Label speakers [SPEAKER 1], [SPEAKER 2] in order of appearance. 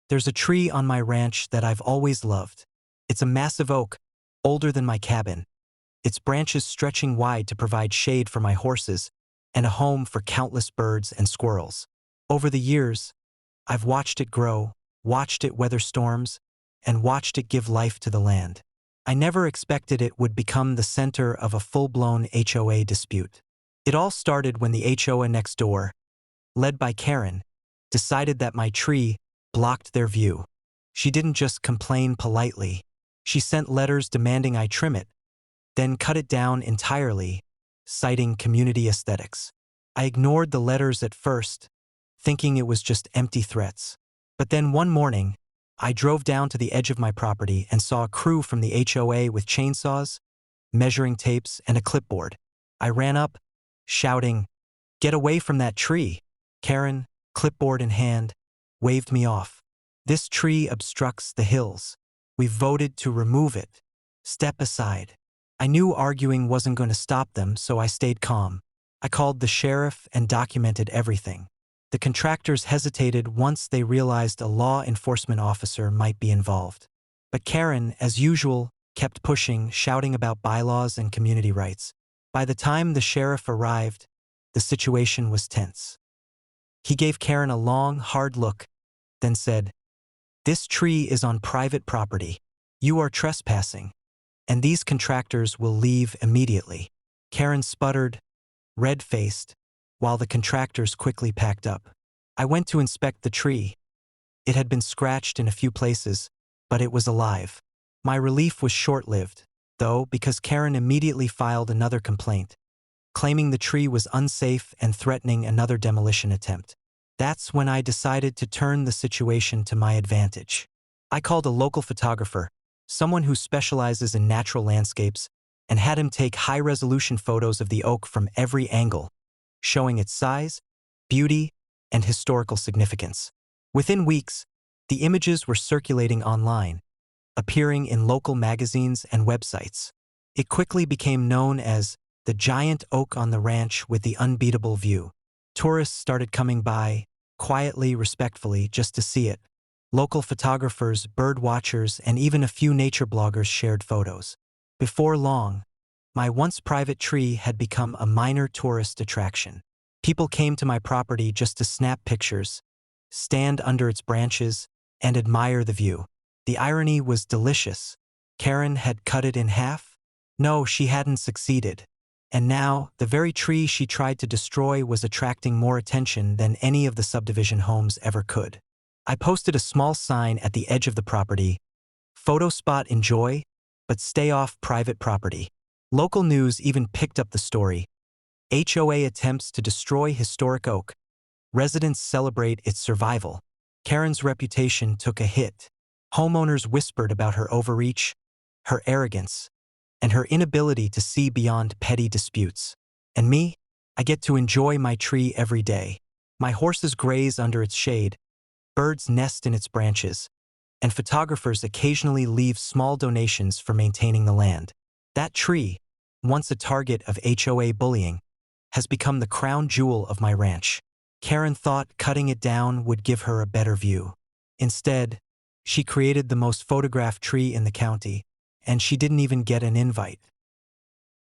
[SPEAKER 1] There's a tree on my ranch that I've always loved. It's a massive oak, older than my cabin, its branches stretching wide to provide shade for my horses and a home for countless birds and squirrels. Over the years, I've watched it grow, watched it weather storms, and watched it give life to the land. I never expected it would become the center of a full-blown HOA dispute. It all started when the HOA next door, led by Karen, decided that my tree blocked their view. She didn't just complain politely. She sent letters demanding I trim it, then cut it down entirely, citing community aesthetics. I ignored the letters at first, thinking it was just empty threats. But then one morning, I drove down to the edge of my property and saw a crew from the HOA with chainsaws, measuring tapes, and a clipboard. I ran up, shouting, "Get away from that tree!" Karen, clipboard in hand, waved me off. "This tree obstructs the hills. We've voted to remove it. Step aside." I knew arguing wasn't going to stop them, so I stayed calm. I called the sheriff and documented everything. The contractors hesitated once they realized a law enforcement officer might be involved. But Karen, as usual, kept pushing, shouting about bylaws and community rights. By the time the sheriff arrived, the situation was tense. He gave Karen a long, hard look, then said, "This tree is on private property. You are trespassing, and these contractors will leave immediately." Karen sputtered, red-faced, while the contractors quickly packed up. I went to inspect the tree. It had been scratched in a few places, but it was alive. My relief was short-lived, though, because Karen immediately filed another complaint, claiming the tree was unsafe and threatening another demolition attempt. That's when I decided to turn the situation to my advantage. I called a local photographer, someone who specializes in natural landscapes, and had him take high-resolution photos of the oak from every angle, showing its size, beauty, and historical significance. Within weeks, the images were circulating online, appearing in local magazines and websites. It quickly became known as the giant oak on the ranch with the unbeatable view. Tourists started coming by, quietly, respectfully, just to see it. Local photographers, bird watchers, and even a few nature bloggers shared photos. Before long, my once private tree had become a minor tourist attraction. People came to my property just to snap pictures, stand under its branches, and admire the view. The irony was delicious. Karen had cut it in half? No, she hadn't succeeded. And now, the very tree she tried to destroy was attracting more attention than any of the subdivision homes ever could. I posted a small sign at the edge of the property, "Photo spot enjoy, but stay off private property." Local news even picked up the story. HOA attempts to destroy historic oak. Residents celebrate its survival. Karen's reputation took a hit. Homeowners whispered about her overreach, her arrogance, and her inability to see beyond petty disputes. And me? I get to enjoy my tree every day. My horses graze under its shade, birds nest in its branches, and photographers occasionally leave small donations for maintaining the land. That tree, once a target of HOA bullying, has become the crown jewel of my ranch. Karen thought cutting it down would give her a better view. Instead, she created the most photographed tree in the county, and she didn't even get an invite.